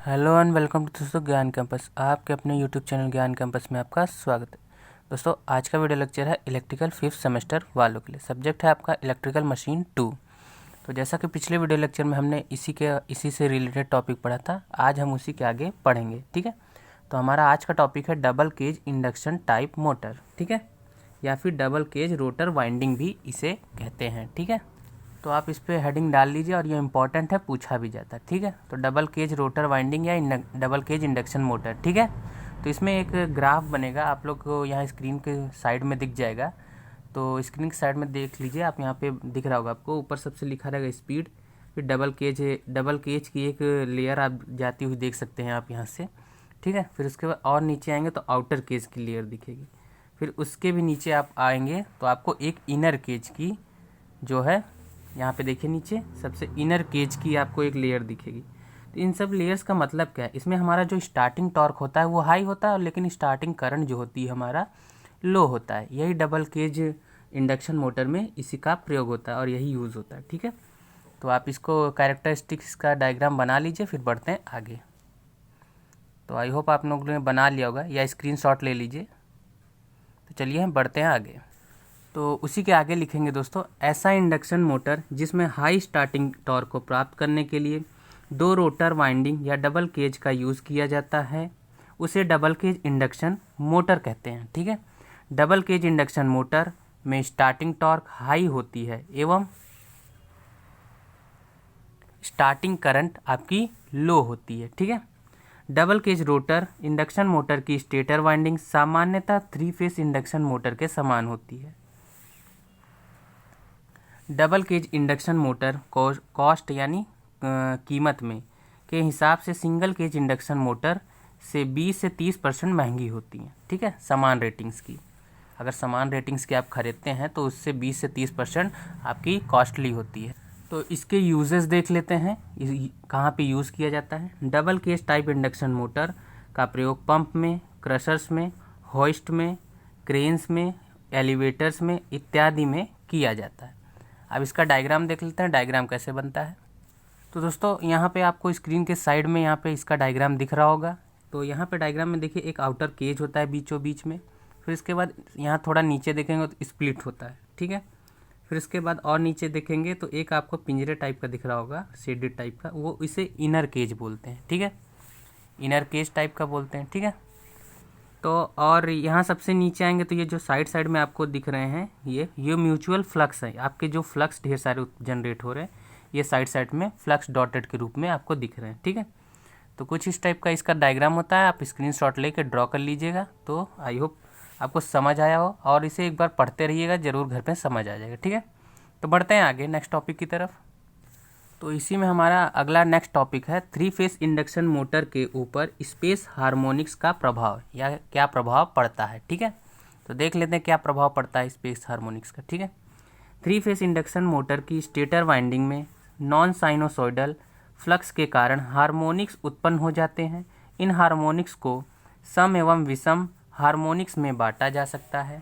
Hello and welcome to दोस्तों ज्ञान campus. आपके अपने यूट्यूब चैनल ज्ञान कैंपस में आपका स्वागत है। दोस्तों आज का वीडियो लेक्चर है इलेक्ट्रिकल फिफ्थ सेमेस्टर वालों के लिए। सब्जेक्ट है आपका इलेक्ट्रिकल मशीन 2। तो जैसा कि पिछले वीडियो लेक्चर में हमने इसी से रिलेटेड टॉपिक पढ़ा था, आज हम उसी के आगे पढ़ेंगे। ठीक है, तो हमारा आज का टॉपिक है double cage induction type motor. ठीक है, या फिर डबल केज रोटर वाइंडिंग भी इसे कहते हैं। ठीक है, तो आप इस पर हेडिंग डाल लीजिए और ये इंपॉर्टेंट है, पूछा भी जाता है। ठीक है, तो डबल केज रोटर वाइंडिंग या डबल केज इंडक्शन मोटर। ठीक है, तो इसमें एक ग्राफ बनेगा, आप लोग को यहाँ स्क्रीन के साइड में दिख जाएगा। तो स्क्रीन के साइड में देख लीजिए आप, यहाँ पे दिख रहा होगा आपको, ऊपर सबसे लिखा रहेगा स्पीड, फिर डबल केज की एक लेयर आप जाती हुई देख सकते हैं आप यहाँ से। ठीक है, फिर उसके बाद और नीचे आएंगे तो आउटर केज की लेयर दिखेगी। फिर उसके भी नीचे आप आएंगे तो आपको एक इनर केज की जो है, यहाँ पे देखिए नीचे सबसे इनर केज की आपको एक लेयर दिखेगी। तो इन सब लेयर्स का मतलब क्या है, इसमें हमारा जो स्टार्टिंग टॉर्क होता है वो हाई होता है, लेकिन स्टार्टिंग करंट जो होती है हमारा लो होता है। यही डबल केज इंडक्शन मोटर में इसी का प्रयोग होता है और यही यूज़ होता है। ठीक है, तो आप इसको कैरेक्टरिस्टिक्स का डायग्राम बना लीजिए, फिर बढ़ते हैं आगे। तो आई होप आप लोगों ने बना लिया होगा या स्क्रीनशॉट ले लीजिए। तो चलिए हम बढ़ते हैं आगे। तो उसी के आगे लिखेंगे दोस्तों, ऐसा इंडक्शन मोटर जिसमें हाई स्टार्टिंग टॉर्क को प्राप्त करने के लिए दो रोटर वाइंडिंग या डबल केज का यूज़ किया जाता है, उसे डबल केज इंडक्शन मोटर कहते हैं। ठीक है, डबल केज इंडक्शन मोटर में स्टार्टिंग टॉर्क हाई होती है एवं स्टार्टिंग करंट आपकी लो होती है। ठीक है, double cage rotor induction motor की स्टेटर वाइंडिंग सामान्यतः 3 फेस इंडक्शन मोटर के समान होती है। Double cage induction motor cost यानी कीमत में के हिसाब से सिंगल केज इंडक्शन मोटर से 20 से 30% महंगी होती हैं। ठीक है, समान रेटिंग्स की, अगर समान रेटिंग्स की आप खरीदते हैं तो उससे 20 से 30% आपकी कॉस्टली होती है। तो इसके यूजेस देख लेते हैं, कहाँ पे यूज़ किया जाता है। Double cage type induction motor का प्रयोग पंप में, क्रशर्स में, होइस्ट में, क्रेन्स में, एलिवेटर्स में इत्यादि में किया जाता है। अब इसका डायग्राम देख लेते हैं, डायग्राम कैसे बनता है। तो दोस्तों यहाँ पे आपको स्क्रीन के साइड में यहाँ पे इसका डायग्राम दिख रहा होगा। तो यहाँ पे डायग्राम में देखिए एक आउटर केज होता है बीचों बीच में, फिर इसके बाद यहाँ थोड़ा नीचे देखेंगे तो स्प्लिट होता है। ठीक है, फिर इसके बाद और नीचे देखेंगे तो एक आपको पिंजरे टाइप का दिख रहा होगा, शेडेड टाइप का, वो इसे इनर केज बोलते हैं। ठीक है, इनर केज टाइप का बोलते हैं। ठीक है, तो और यहाँ सबसे नीचे आएंगे तो ये जो साइड साइड में आपको दिख रहे हैं ये म्यूचुअल फ्लक्स है, आपके जो फ्लक्स ढेर सारे जनरेट हो रहे हैं, ये साइड साइड में फ्लक्स डॉटेड के रूप में आपको दिख रहे हैं। ठीक है, तो कुछ इस टाइप का इसका डायग्राम होता है, आप स्क्रीनशॉट लेके ड्रॉ कर लीजिएगा। तो आई होप आपको समझ आया हो, और इसे एक बार पढ़ते रहिएगा, ज़रूर घर पे समझ आ जाएगा। ठीक है, तो बढ़ते हैं आगे नेक्स्ट टॉपिक की तरफ। तो इसी में हमारा अगला नेक्स्ट टॉपिक है 3 फेस इंडक्शन मोटर के ऊपर स्पेस हार्मोनिक्स का प्रभाव, या क्या प्रभाव पड़ता है। ठीक है, तो देख लेते हैं क्या प्रभाव पड़ता है स्पेस हार्मोनिक्स का। ठीक है, 3 फेस इंडक्शन मोटर की स्टेटर वाइंडिंग में नॉन साइनोसॉइडल फ्लक्स के कारण हार्मोनिक्स उत्पन्न हो जाते हैं। इन हार्मोनिक्स को सम एवं विषम हार्मोनिक्स में बांटा जा सकता है।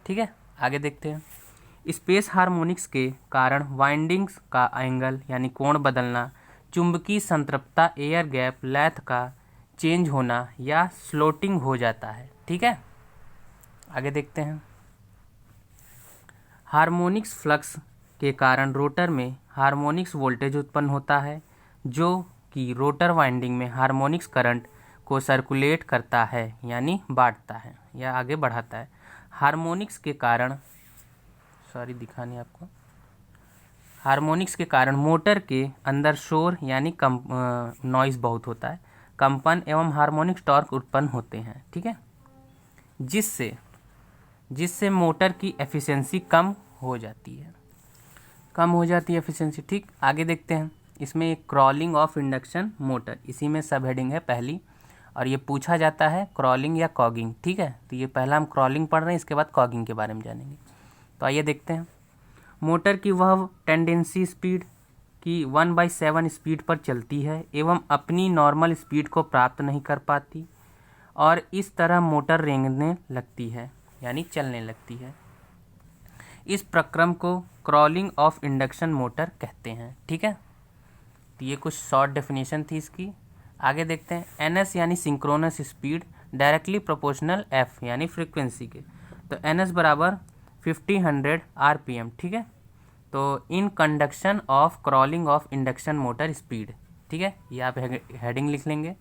ठीक है, आगे देखते हैं। स्पेस हार्मोनिक्स के कारण वाइंडिंग्स का एंगल यानी कोण बदलना, चुंबकीय संतृप्तता, एयर गैप लेंथ का चेंज होना या स्लोटिंग हो जाता है। ठीक है, आगे देखते हैं। हार्मोनिक्स फ्लक्स के कारण रोटर में हार्मोनिक्स वोल्टेज उत्पन्न होता है, जो कि रोटर वाइंडिंग में हार्मोनिक्स करंट को सर्कुलेट करता है यानी बांटता है या आगे बढ़ाता है। हार्मोनिक्स के कारण दिखाने आपको, हार्मोनिक्स के कारण मोटर के अंदर शोर यानी नॉइज़ बहुत होता है, कंपन एवं हार्मोनिक्स टॉर्क उत्पन्न होते हैं। ठीक है, जिससे मोटर की एफिशिएंसी कम हो जाती है, एफिशिएंसी। ठीक, आगे देखते हैं। इसमें एक क्रॉलिंग ऑफ इंडक्शन मोटर, इसी में सब हेडिंग है पहली, और ये पूछा जाता है क्रॉलिंग या कॉगिंग। ठीक है, तो ये पहला हम क्रॉलिंग पढ़ रहे हैं, इसके बाद कॉगिंग के बारे में जानेंगे। तो आइए देखते हैं। मोटर की वह टेंडेंसी स्पीड की 1/7 स्पीड पर चलती है एवं अपनी नॉर्मल स्पीड को प्राप्त नहीं कर पाती, और इस तरह मोटर रेंगने लगती है यानी चलने लगती है। इस प्रक्रम को क्रॉलिंग ऑफ इंडक्शन मोटर कहते हैं। ठीक है, तो ये कुछ शॉर्ट डेफिनेशन थी इसकी। आगे देखते हैं एनएस यानी synchronous speed directly proportional F यानी फ्रीक्वेंसी के। तो एनएस बराबर 50-100 आरपीएम, ठीक है। तो in conduction of crawling of induction motor speed, ठीक है, ये आप हेडिंग लिख लेंगे।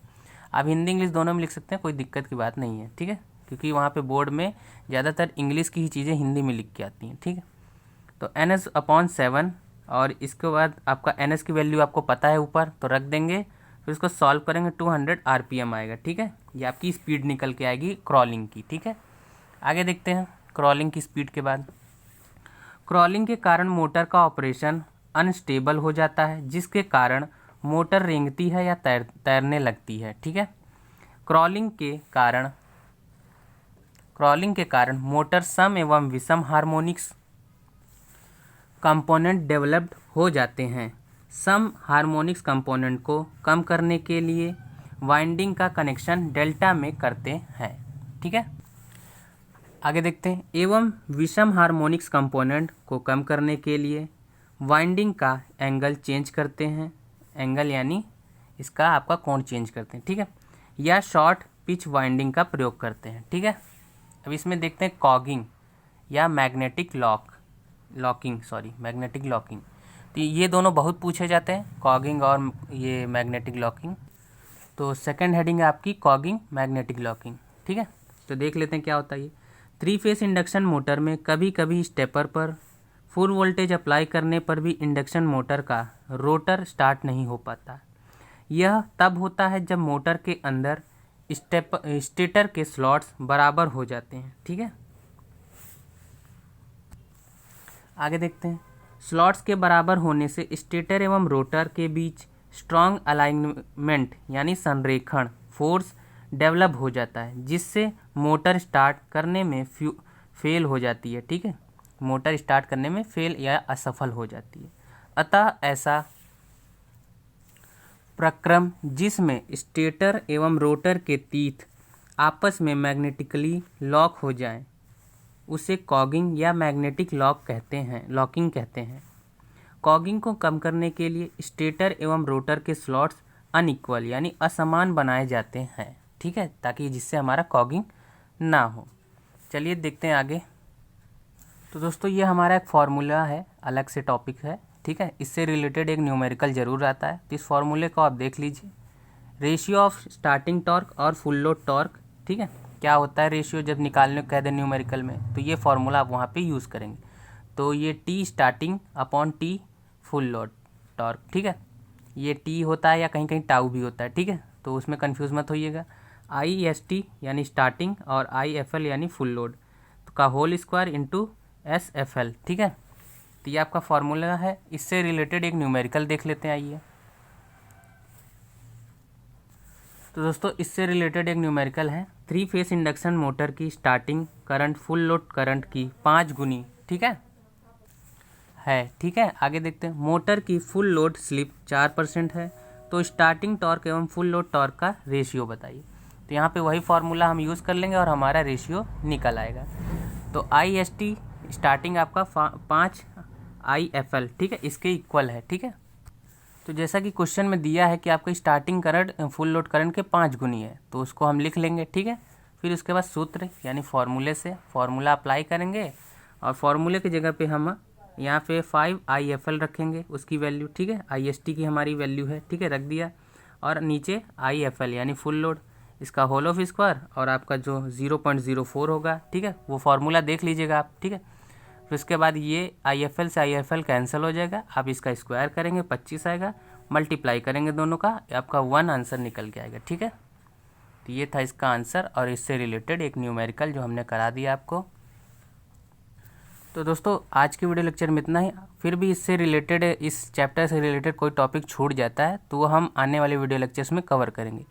आप हिंदी इंग्लिश दोनों में लिख सकते हैं, कोई दिक्कत की बात नहीं है, ठीक है, क्योंकि वहाँ पे बोर्ड में ज़्यादातर इंग्लिश की ही चीज़ें हिंदी में लिख के आती हैं, ठीक है। तो NS/7 और इसके बाद आपका NS की वैल्यू आपको पता है ऊपर, तो रख देंगे, फिर इसको सॉल्व करेंगे 200 आरपीएम आएगा, ठीक है। ये आपकी स्पीड निकल के आएगी क्रॉलिंग की, ठीक है। आगे देखते हैं क्रॉलिंग की स्पीड के बाद। क्रॉलिंग के कारण मोटर का ऑपरेशन अनस्टेबल हो जाता है, जिसके कारण मोटर रेंगती है या तैरने लगती है, ठीक है। क्रॉलिंग के कारण मोटर सम एवं विषम हार्मोनिक्स कंपोनेंट डेवलप्ड हो जाते हैं। सम हार्मोनिक्स कंपोनेंट को कम करने के लिए वाइंडिंग का कनेक्शन डेल्टा में करते हैं, ठीक है। आगे देखते हैं एवं विषम हार्मोनिक्स कंपोनेंट को कम करने के लिए वाइंडिंग का एंगल चेंज करते हैं। एंगल यानी इसका आपका कोण चेंज करते हैं, ठीक है, या शॉर्ट पिच वाइंडिंग का प्रयोग करते हैं, ठीक है। अब इसमें देखते हैं कॉगिंग या मैग्नेटिक लॉकिंग। तो ये दोनों बहुत पूछे जाते हैं, कॉगिंग और ये मैग्नेटिक लॉकिंग। तो सेकंड हेडिंग है आपकी कॉगिंग मैग्नेटिक लॉकिंग, ठीक है। तो देख लेते हैं क्या होता है ये। 3 फेस इंडक्शन मोटर में कभी कभी स्टेपर पर फुल वोल्टेज अप्लाई करने पर भी इंडक्शन मोटर का रोटर स्टार्ट नहीं हो पाता। यह तब होता है जब मोटर के अंदर स्टेटर के स्लॉट्स बराबर हो जाते हैं, ठीक है। आगे देखते हैं स्लॉट्स के बराबर होने से स्टेटर एवं रोटर के बीच स्ट्रॉन्ग अलाइनमेंट यानी संरेखण फोर्स डेवलप हो जाता है, जिससे मोटर स्टार्ट करने में फेल हो जाती है, ठीक है। मोटर स्टार्ट करने में फेल या असफल हो जाती है। अतः ऐसा प्रक्रम जिसमें स्टेटर एवं रोटर के तीथ आपस में मैग्नेटिकली लॉक हो जाएं, उसे कॉगिंग या मैग्नेटिक लॉकिंग कहते हैं। कॉगिंग को कम करने के लिए स्टेटर एवं रोटर के स्लॉट्स अनइक्वल यानी असमान बनाए जाते हैं, ठीक है, ताकि जिससे हमारा कॉगिंग ना हो। चलिए देखते हैं आगे। तो दोस्तों ये हमारा एक फार्मूला है, अलग से टॉपिक है, ठीक है। इससे रिलेटेड एक न्यूमेरिकल जरूर आता है, तो इस फार्मूले को आप देख लीजिए। रेशियो ऑफ स्टार्टिंग टॉर्क और फुल लोड टॉर्क, ठीक है। क्या होता है रेशियो जब निकालने को कह दें न्यूमेरिकल में, तो ये फार्मूला आप वहाँ पे यूज़ करेंगे। तो ये T starting upon T full load torque, ठीक है। ये टी होता है या कहीं कहीं टाउ भी होता है, ठीक है, तो उसमें कन्फ्यूज़ मत होइएगा। IST यानी स्टार्टिंग और IFL यानी फुल लोड का होल स्क्वायर इंटू SFL, ठीक है। तो ये आपका फार्मूला है। इससे रिलेटेड एक न्यूमेरिकल देख लेते हैं, आइए। तो दोस्तों इससे रिलेटेड एक न्यूमेरिकल है 3 फेस इंडक्शन मोटर की starting current full load current की 5 गुनी, ठीक है, ठीक है। आगे देखते हैं मोटर की फुल लोड स्लिप 4% है, तो स्टार्टिंग टॉर्क एवं फुल लोड टॉर्क का रेशियो बताइए। तो यहाँ पे वही फार्मूला हम यूज़ कर लेंगे और हमारा रेशियो निकल आएगा। तो IST स्टार्टिंग आपका 5 IFL, ठीक है, इसके इक्वल है, ठीक है। तो जैसा कि क्वेश्चन में दिया है कि आपका starting current full load current के 5 गुनी है, तो उसको हम लिख लेंगे, ठीक है। फिर उसके बाद सूत्र यानी फार्मूले से फार्मूला अप्लाई करेंगे और फार्मूले की जगह पे हम यहाँ पे 5 IFL रखेंगे, उसकी वैल्यू, ठीक है। IST की हमारी वैल्यू है, ठीक है, रख दिया। और नीचे IFL यानी फुल लोड, इसका होल ऑफ स्क्वायर और आपका जो 0.04 होगा, ठीक है, वो फार्मूला देख लीजिएगा आप, ठीक है। फिर उसके बाद ये IFL से IFL कैंसिल हो जाएगा, आप इसका स्क्वायर करेंगे 25 आएगा, मल्टीप्लाई करेंगे दोनों का, आपका 1 आंसर निकल के आएगा, ठीक है। तो ये था इसका आंसर और इससे रिलेटेड एक न्यूमेरिकल जो हमने करा दिया आपको। तो दोस्तों आज की वीडियो लेक्चर में इतना ही। फिर भी इससे रिलेटेड, इस चैप्टर से रिलेटेड कोई टॉपिक छूट जाता है तो वो हम आने वाले वीडियो लेक्चर्स में कवर करेंगे।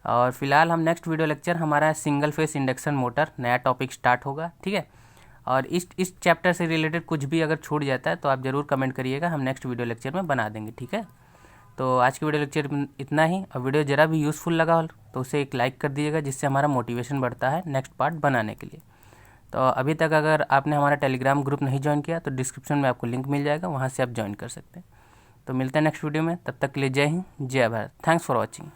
और फिलहाल हम नेक्स्ट वीडियो लेक्चर हमारा सिंगल फेस इंडक्शन मोटर नया टॉपिक स्टार्ट होगा, ठीक है। और इस चैप्टर से रिलेटेड कुछ भी अगर छूट जाता है तो आप ज़रूर कमेंट करिएगा, हम नेक्स्ट वीडियो लेक्चर में बना देंगे, ठीक है। तो आज की वीडियो लेक्चर इतना ही। और वीडियो ज़रा भी यूज़फुल लगा हो तो उसे एक लाइक कर दीजिएगा, जिससे हमारा मोटिवेशन बढ़ता है नेक्स्ट पार्ट बनाने के लिए। तो अभी तक अगर आपने हमारा टेलीग्राम ग्रुप नहीं ज्वाइन किया तो डिस्क्रिप्शन में आपको लिंक मिल जाएगा, वहाँ से आप ज्वाइन कर सकते हैं। तो मिलते हैं नेक्स्ट वीडियो में, तब तक के लिए जय हिंद, जय भारत। Thanks for watching.